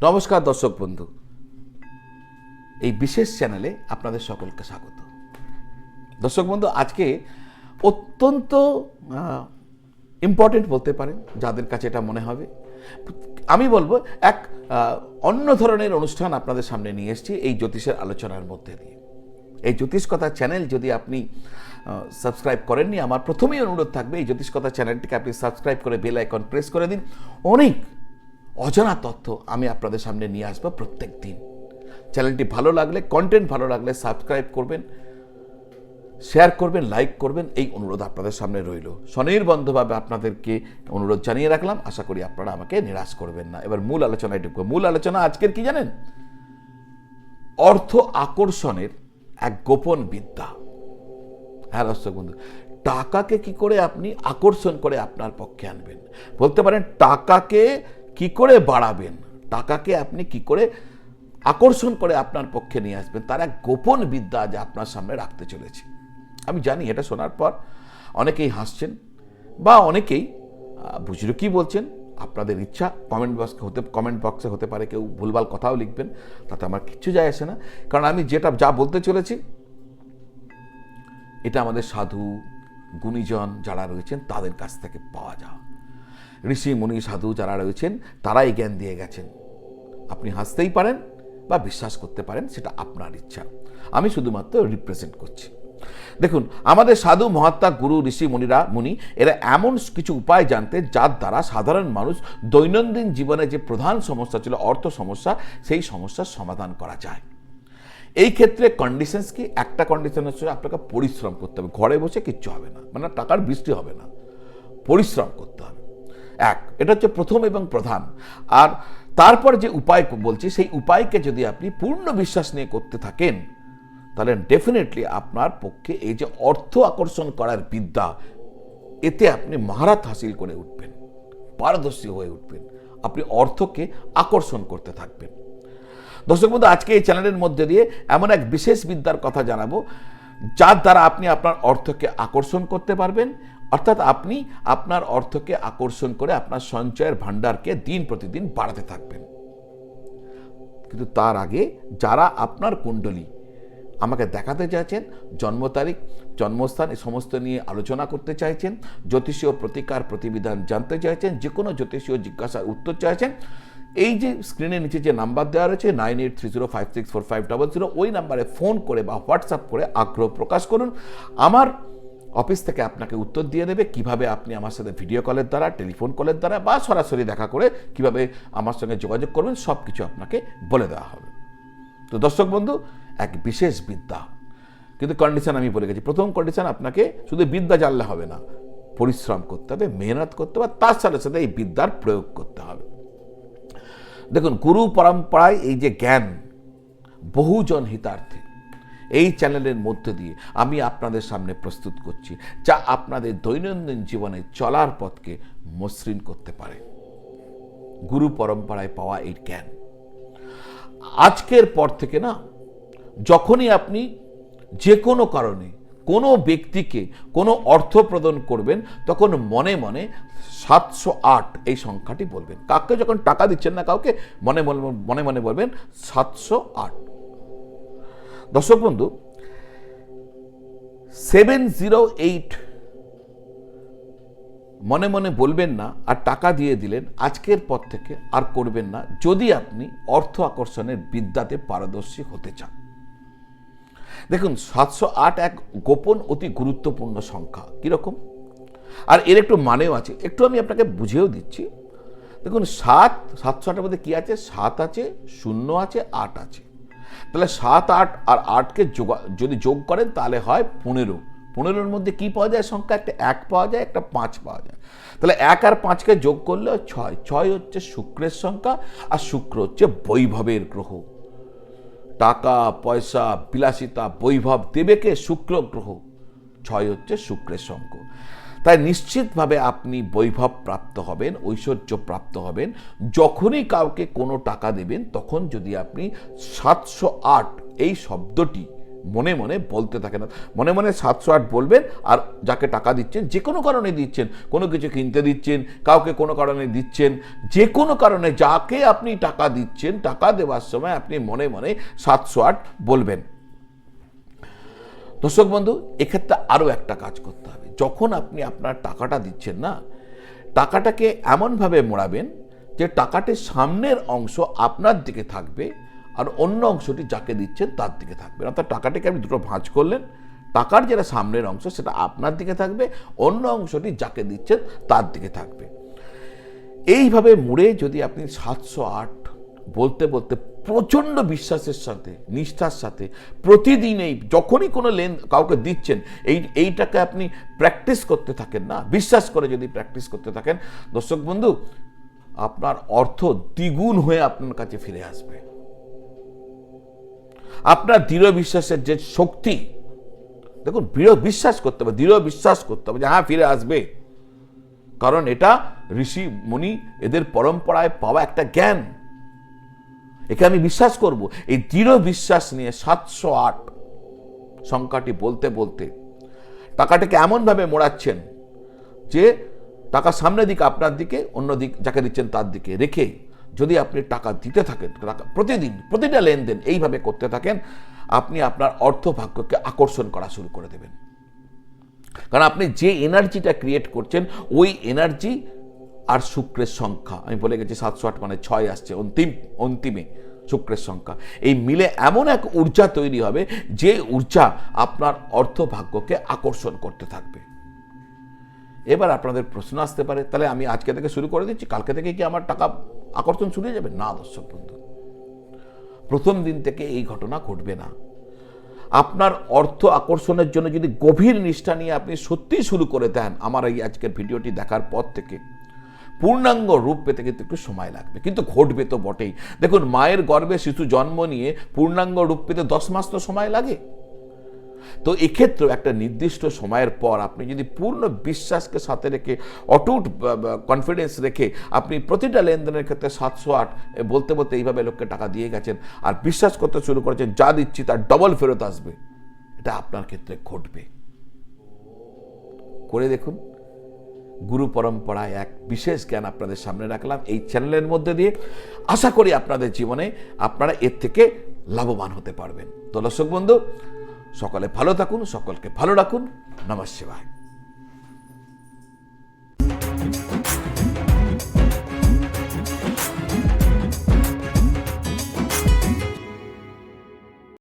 নমস্কার দর্শক বন্ধু, এই বিশেষ চ্যানেলে আপনাদের সকলকে স্বাগত। দর্শক বন্ধু, আজকে অত্যন্ত ইম্পর্টেন্ট বলতে পারেন, যাদের কাছে এটা মনে হবে। আমি বলবো এক অন্য ধরনের অনুষ্ঠান আপনাদের সামনে নিয়ে এসেছি এই জ্যোতিষের আলোচনার মধ্যে দিয়ে। এই জ্যোতিষ কথা চ্যানেল যদি আপনি সাবস্ক্রাইব করেননি, আমার প্রথমেই অনুরোধ থাকবে এই জ্যোতিষ কথা চ্যানেলটিকে আপনি সাবস্ক্রাইব করে বেল আইকন প্রেস করে দিন। অনেক অজানা তথ্য আমি আপনাদের সামনে নিয়ে আসবো প্রত্যেক দিন। চ্যানেলটি ভালো লাগলে, কন্টেন্ট ভালো লাগলে সাবস্ক্রাইব করবেন, শেয়ার করবেন, লাইক করবেন, এই অনুরোধ আপনাদের সামনে রইল। স্বনির্বন্ধভাবে আপনাদেরকে অনুরোধ জানিয়ে রাখলাম। আশা করি আপনারা আমাকে নিরাশ করবেন না। এবার মূল আলোচনায় ঢুকবো। মূল আলোচনা আজকের কি জানেন? অর্থ আকর্ষণের এক গোপন বিদ্যা। হ্যাঁ দর্শক বন্ধু, টাকাকে কি করে আপনি আকর্ষণ করে আপনার পক্ষে আনবেন, বলতে পারেন টাকাকে কি করে বাড়াবেন, টাকাকে আপনি কি করে আকর্ষণ করে আপনার পক্ষে নিয়ে আসবেন, তার এক গোপন বিদ্যা যা আপনার সামনে রাখতে চলেছি। আমি জানি এটা শোনার পর অনেকেই হাসছেন বা অনেকেই বুঝলো কি বলছেন। আপনাদের ইচ্ছা, কমেন্ট বক্সে হতে পারে কেউ ভুলভাল কথাও লিখবেন, তাতে আমার কিচ্ছু যায় আসে না। কারণ আমি যা বলতে চলেছি এটা আমাদের সাধু গুণীজন যারা রয়েছেন তাদের কাছ থেকে পাওয়া যাওয়া। ঋষি মুনি সাধু যারা রয়েছেন তারা এই জ্ঞান দিয়ে গেছেন। আপনি হাসতেই পারেন বা বিশ্বাস করতে পারেন, সেটা আপনার ইচ্ছা। আমি শুধুমাত্র রিপ্রেজেন্ট করছি। দেখুন, আমাদের সাধু মহাত্মা গুরু ঋষি মুনি এরা এমন কিছু উপায় জানতেন যার দ্বারা সাধারণ মানুষ দৈনন্দিন জীবনে যে প্রধান সমস্যা ছিল অর্থ সমস্যা, সেই সমস্যার সমাধান করা যায়। এই ক্ষেত্রে কন্ডিশনস কি? একটা কন্ডিশন হচ্ছে আপনাকে পরিশ্রম করতে হবে। ঘরে বসে কিচ্ছু হবে না, মানে টাকার বৃষ্টি হবে না, পরিশ্রম করতে হবে। এটা হচ্ছে প্রথম এবং প্রধান। আর তারপর যে উপায় বলছি, সেই উপায়কে যদি আপনি পূর্ণ বিশ্বাস নিয়ে করতে থাকেন, তাহলে ডেফিনেটলি আপনার পক্ষে এই যে অর্থ আকর্ষণ করার বিদ্যা, এতে আপনি মহারত হাসিল করে উঠবেন, পারদর্শী হয়ে উঠবেন। আপনি অর্থকে আকর্ষণ করতে থাকবেন। দর্শক বন্ধু, আজকে এই চ্যানেলের মধ্যে দিয়ে এমন এক বিশেষ বিদ্যার কথা জানাবো যার দ্বারা আপনি আপনার অর্থকে আকর্ষণ করতে পারবেন। অর্থাৎ আপনি আপনার অর্থকে আকর্ষণ করে আপনার সঞ্চয়ের ভান্ডারকে দিন প্রতিদিন বাড়াতে থাকবেন। কিন্তু তার আগে যারা আপনার কুণ্ডলী আমাকে দেখাতে চাইছেন, জন্ম তারিখ, জন্মস্থান এই সমস্ত নিয়ে আলোচনা করতে চাইছেন, জ্যোতিষীয় প্রতিকার প্রতিবিধান জানতে চাইছেন, যে কোনো জ্যোতিষীয় জিজ্ঞাসার উত্তর চাইছেন, এই যে স্ক্রিনের নিচে যে নাম্বার দেওয়া রয়েছে 9830564500, ওই নাম্বারে ফোন করে বা হোয়াটসঅ্যাপ করে আগ্রহ প্রকাশ করুন। আমার অফিস থেকে আপনাকে উত্তর দিয়ে দেবে কিভাবে আপনি আমার সাথে ভিডিও কলের দ্বারা, টেলিফোন কলের দ্বারা বা সরাসরি দেখা করে কিভাবে আমার সঙ্গে যোগাযোগ করবেন, সব কিছু আপনাকে বলে দেওয়া হবে। তো দর্শক বন্ধু, এক বিশেষ বিদ্যা, কিন্তু কন্ডিশন আমি বলে গেছি। প্রথম কন্ডিশন, আপনাকে শুধু বিদ্যা জানলে হবে না, পরিশ্রম করতে হবে, মেহনত করতে হবে, তার সাথে সাথে এই বিদ্যার প্রয়োগ করতে হবে। দেখুন, গুরু পরম্পরায় এই যে জ্ঞান বহুজন হিতার্থে এই চ্যানেলের মধ্য দিয়ে আমি আপনাদের সামনে প্রস্তুত করছি, যা আপনাদের দৈনন্দিন জীবনে চলার পথকে মসৃণ করতে পারে। গুরু পরম্পরায় পাওয়া এই জ্ঞান আজকের পর থেকে না, যখনই আপনি যে কোনো কারণে কোনো ব্যক্তিকে কোনো অর্থ প্রদান করবেন, তখন মনে মনে 708 এই সংখ্যাটি বলবেন। কাউকে যখন টাকা দিচ্ছেন না, কাউকে মনে মনে বলবেন 708। দর্শক বন্ধু, 708 মনে মনে বলবেন না আর টাকা দিয়ে দিলেন। আজকের পর থেকে আর করবেন না, যদি আপনি অর্থ আকর্ষণের বিদ্যাতে পারদর্শী হতে চান। দেখুন, 708 এক গোপন অতি গুরুত্বপূর্ণ সংখ্যা। কিরকম? আর এর একটু মানেও আছে, একটু আমি আপনাকে বুঝিয়েও দিচ্ছি। দেখুন, 708-এর মধ্যে কি আছে? 7 আছে, 0 আছে, 8 আছে। তাহলে 7, 8 আর 8কে যদি যোগ করেন তাহলে হয় 15। 15-এর মধ্যে কি পাওয়া যায় সংখ্যা? একটা 1 পাওয়া যায়, একটা 5 পাওয়া যায়। তাহলে 1 আর 5কে যোগ করলে 6। 6 হচ্ছে শুক্রের সংখ্যা, আর শুক্র হচ্ছে বৈভবের গ্রহ। টাকা পয়সা, বিলাসিতা, বৈভব দেবে কে? শুক্র গ্রহ। 6 হচ্ছে শুক্রের সংখ্যা। তাই নিশ্চিতভাবে আপনি বৈভব প্রাপ্ত হবেন, ঐশ্বর্য প্রাপ্ত হবেন যখনই কাউকে কোনো টাকা দেবেন। তখন যদি আপনি 708 এই শব্দটি মনে মনে বলতে থাকেন, মনে মনে 708 বলবেন। আর যাকে টাকা দিচ্ছেন, যে কোনো কারণে দিচ্ছেন, কোনো কিছু কিনতে দিচ্ছেন, কাউকে কোনো কারণে দিচ্ছেন, যে কোনো কারণে যাকে আপনি টাকা দিচ্ছেন, টাকা দেওয়ার সময় আপনি মনে মনে 708 বলবেন। দর্শক বন্ধু, এক্ষেত্রে আরও একটা কাজ করতে হবে। যখন আপনি আপনার টাকাটা দিচ্ছেন না, টাকাটাকে এমনভাবে মোড়াবেন যে টাকাটির সামনের অংশ আপনার দিকে থাকবে আর অন্য অংশটি যাকে দিচ্ছেন তার দিকে থাকবে। অর্থাৎ টাকাটিকে আপনি দুটো ভাঁজ করলেন, টাকার যেটা সামনের অংশ সেটা আপনার দিকে থাকবে, অন্য অংশটি যাকে দিচ্ছেন তার দিকে থাকবে। এইভাবে মুড়ে যদি আপনি 708 বলতে বলতে প্রচণ্ড বিশ্বাসের সাথে, নিষ্ঠার সাথে প্রতিদিনই যখনই কোনো কাউকে দিচ্ছেন, এইটাকে আপনি প্র্যাকটিস করতে থাকেন না, বিশ্বাস করে যদি প্র্যাকটিস করতে থাকেন, দর্শক বন্ধু, আপনার অর্থ দ্বিগুণ হয়ে আপনার কাছে ফিরে আসবে। আপনার দৃঢ় বিশ্বাসের যে শক্তি, দেখুন, দৃঢ় বিশ্বাস করতে হবে, দৃঢ় বিশ্বাস করতে হবে যে হ্যাঁ ফিরে আসবে। কারণ এটা ঋষি মুনি এদের পরম্পরায় পাওয়া একটা জ্ঞান, একে আমি বিশ্বাস করব। এই দৃঢ় বিশ্বাস নিয়ে 708 সংখ্যাটি বলতে বলতে টাকাটাকে এমনভাবে মোড়াচ্ছেন যে টাকা সামনের দিকে আপনার দিকে, অন্য দিক যাকে দিচ্ছেন তার দিকে রেখে যদি আপনি টাকা দিতে থাকেন, প্রতিদিন প্রতিটা লেনদেন এইভাবে করতে থাকেন, আপনি আপনার অর্থ ভাগ্যকে আকর্ষণ করা শুরু করে দেবেন। কারণ আপনি যে এনার্জিটা ক্রিয়েট করছেন, ওই এনার্জি আর শুক্রের সংখ্যা, আমি বলে গেছি 708 মানে 6 আসছে অন্তিমে শুক্রের সংখ্যা, এই মিলে এমন এক ঊর্জা তৈরি হবে যে ঊর্জা আপনার অর্থ ভাগ্যকে আকর্ষণ করতে থাকবে। এবার আপনাদের প্রশ্ন আসতে পারে, তাহলে আমি আজকে থেকে শুরু করে দিচ্ছি, কালকে থেকে কি আমার টাকা আকর্ষণ শুরু হয়ে যাবে? না দর্শক বন্ধু, প্রথম দিন থেকে এই ঘটনা ঘটবে না। আপনার অর্থ আকর্ষণের জন্য যদি গভীর নিষ্ঠা নিয়ে আপনি সত্যিই শুরু করে দেন, আমার এই আজকের ভিডিওটি দেখার পর থেকে পূর্ণাঙ্গ রূপ পেতে কিন্তু একটু সময় লাগবে, কিন্তু ঘটবে তো বটেই। দেখুন, মায়ের গর্ভে শিশু জন্ম নিয়ে পূর্ণাঙ্গ রূপ পেতে 10 মাস তো সময় লাগে। তো এক্ষেত্রে একটা নির্দিষ্ট সময়ের পর আপনি যদি পূর্ণ বিশ্বাসকে সাথে রেখে, অটুট কনফিডেন্স রেখে আপনি প্রতিটা লেনদেনের ক্ষেত্রে 708 বলতে বলতে এইভাবে লোককে টাকা দিয়ে গেছেন আর বিশ্বাস করতে শুরু করেছেন যা দিচ্ছি তার ডবল ফেরত আসবে, এটা আপনার ক্ষেত্রে ঘটবে। করে দেখুন। গুরু পরম্পরায় এক বিশেষ জ্ঞান আপনাদের সামনে রাখলাম এই চ্যানেলের মধ্যে দিয়ে। আশা করি আপনাদের জীবনে আপনারা এর থেকে লাভবান হতে পারবেন। তো দর্শক বন্ধু, সকলে ভালো থাকুন, সকলকে ভালো রাখুন। নমঃ শিবায়।